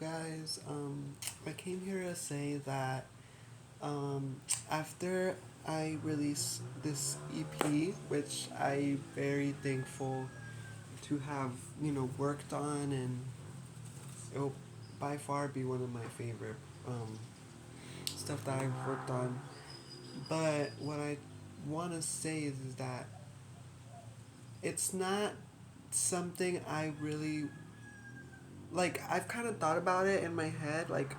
guys. I came here to say that um, after I release this EP, which I very thankful to have worked on, and it'll by far be one of my favorite stuff that I've worked on. But what I want to say is that it's not something I really like. I've kind of thought about it in my head, like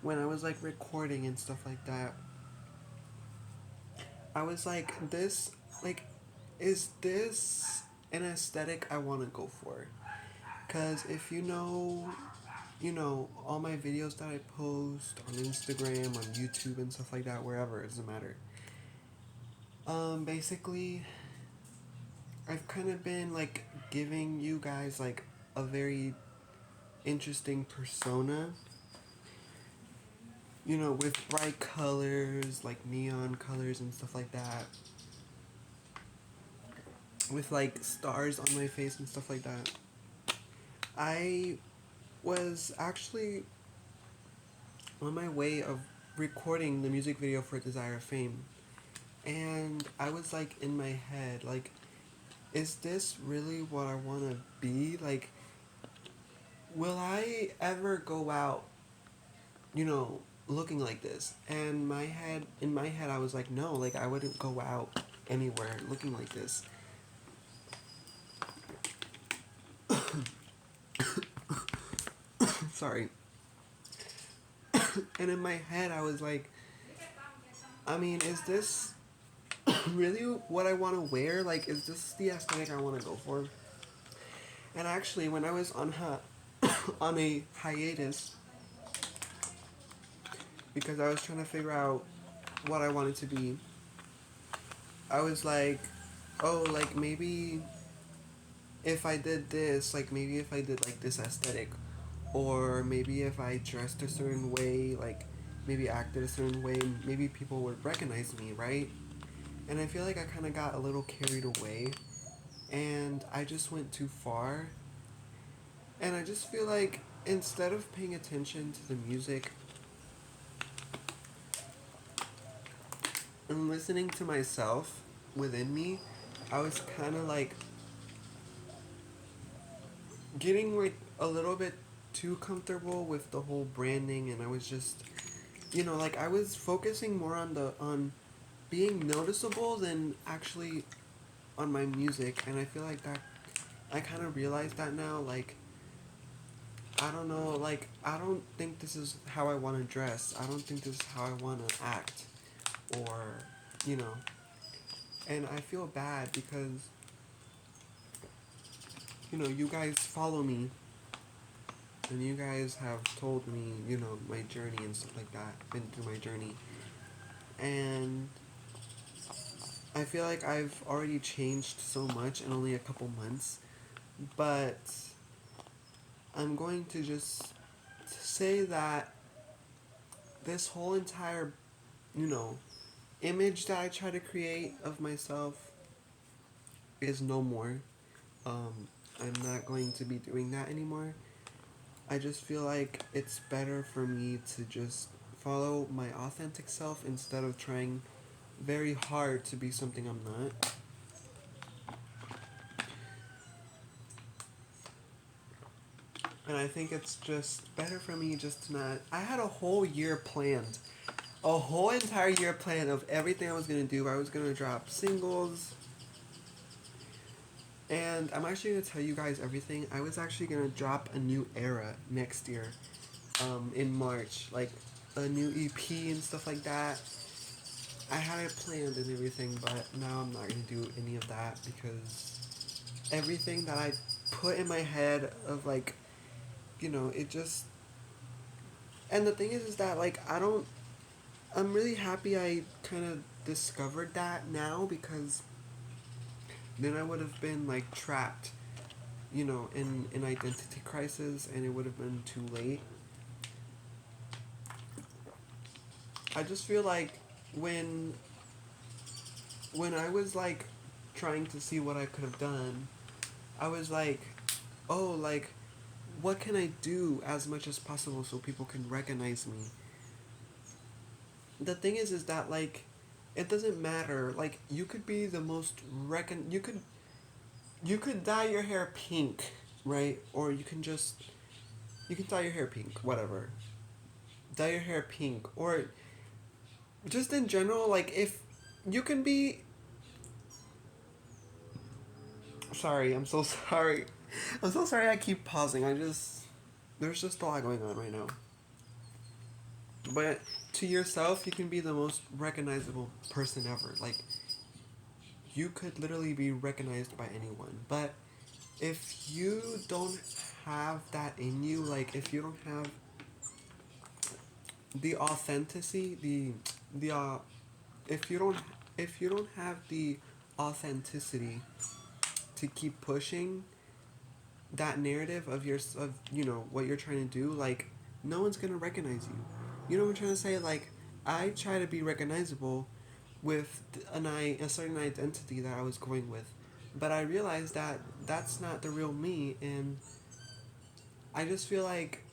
when I was like recording and stuff like that. I was like, like, is this an aesthetic I want to go for? Because if all my videos that I post on Instagram, on YouTube, and stuff like that, wherever, it doesn't matter. Basically, I've kind of been like giving you guys like a very interesting persona, with bright colors, like neon colors and stuff like that, with like stars on my face and stuff like that. I was actually on my way of recording the music video for Desire of Fame, and I was like in my head, like, is this really what I want to be? Like, will I ever go out, you know, looking like this? And in my head, I was like, no, like, I wouldn't go out anywhere looking like this. Sorry. And in my head, I was like, I mean, is this really what I want to wear? Like, is this the aesthetic I want to go for? And actually, when I was on a hiatus, because I was trying to figure out what I wanted to be, I was like, oh, like maybe if I did this, like maybe if I did like this aesthetic, or maybe if I dressed a certain way, like maybe acted a certain way, maybe people would recognize me, right? And I feel like I kind of got a little carried away, and I just went too far. And I just feel like instead of paying attention to the music and listening to myself within me, I was kind of like getting like a little bit too comfortable with the whole branding, and I was just like I was focusing more on being noticeable than actually on my music. And I feel like that I kind of realized that now, like, I don't know, like, I don't think this is how I want to dress. I don't think this is how I want to act, or you know and I feel bad because you guys follow me, and you guys have told me, my journey and stuff like that, been through my journey. And I feel like I've already changed so much in only a couple months, but I'm going to just say that this whole entire, you know, image that I try to create of myself is no more. I'm not going to be doing that anymore. I just feel like it's better for me to just follow my authentic self instead of trying very hard to be something I'm not. And I think it's just better for me just to not. I had a whole year planned. A whole entire year planned of everything I was going to do. I was going to drop singles. And I'm actually going to tell you guys everything. I was actually going to drop a new era next year, in March. Like a new EP and stuff like that. I had it planned and everything, but now I'm not going to do any of that because everything that I put in my head of like, it just. And the thing is that, like, I'm really happy I kind of discovered that now, because then I would have been like trapped, in identity crisis, and it would have been too late. I just feel like when when I was like trying to see what I could have done, I was like, oh, like what can I do as much as possible so people can recognize me? The thing is that like, it doesn't matter. Like, you could be the most you could dye your hair pink, right? Or you can dye your hair pink, whatever. Dye your hair pink, or just in general, like if you can be. Sorry, I'm so sorry. I'm so sorry. I keep pausing. There's just a lot going on right now. But to yourself, you can be the most recognizable person ever. Like, you could literally be recognized by anyone. But if you don't have that in you, like if you don't have the authenticity, the if you don't if you don't have the authenticity to keep pushing that narrative of what you're trying to do, like no one's gonna recognize you. You know what I'm trying to say? Like, I try to be recognizable with a certain identity that I was going with, but I realized that that's not the real me, and I just feel like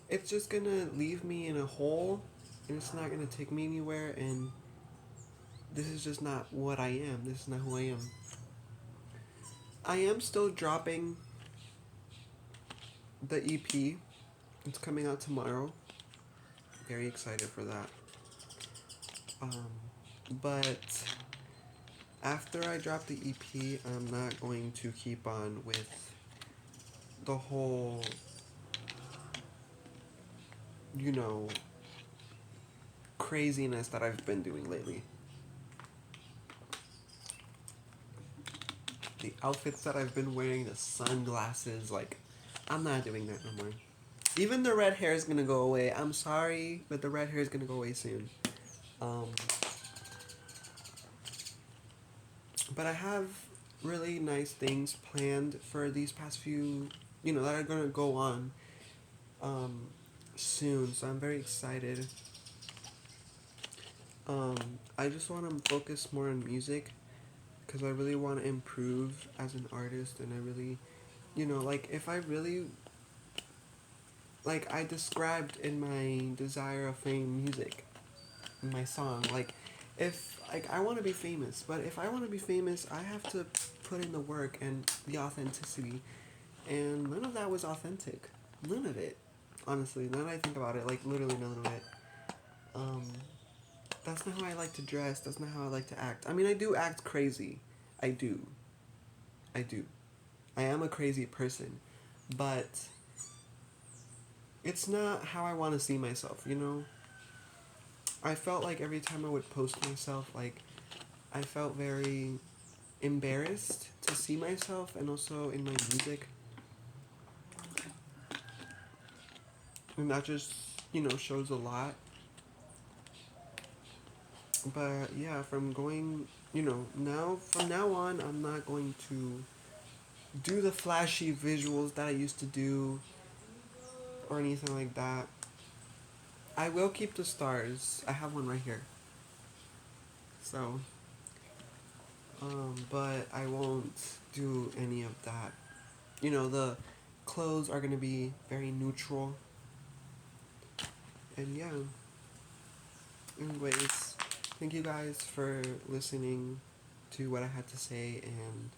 it's just gonna leave me in a hole, and it's not gonna take me anywhere, and this is just not what I am. This is not who I am. I am still dropping the EP. It's coming out tomorrow. Very excited for that. Um, but after I drop the EP, I'm not going to keep on with the whole, you know, craziness that I've been doing lately. The outfits that I've been wearing, the sunglasses, like, I'm not doing that no more. Even the red hair is gonna go away. I'm sorry, but the red hair is gonna go away soon. Um, but I have really nice things planned for these past few, that are gonna go on um, soon. So I'm very excited. I just want to focus more on music because I really want to improve as an artist, and I really, like if I really, like I described in my Desire of Fame music, in my song, like if like I want to be famous, but if I want to be famous, I have to put in the work and the authenticity, and none of that was authentic. None of it, honestly. Now that I think about it, like literally none of it. Um, that's not how I like to dress. That's not how I like to act. I mean, I do act crazy. I do. I do. I am a crazy person, but it's not how I want to see myself. I felt like every time I would post myself, like, I felt very embarrassed to see myself, and also in my music. And that just, shows a lot. But yeah, from now on, I'm not going to do the flashy visuals that I used to do or anything like that. I will keep the stars. I have one right here. So, but I won't do any of that. The clothes are gonna be very neutral. And yeah. Anyways, thank you guys for listening to what I had to say, and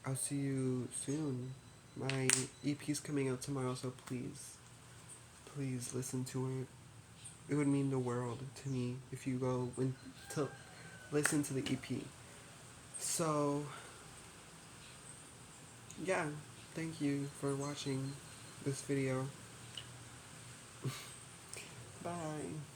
I'll see you soon. My EP's coming out tomorrow, so please listen to it. It would mean the world to me if you go to listen to the EP. So, yeah, thank you for watching this video. Bye.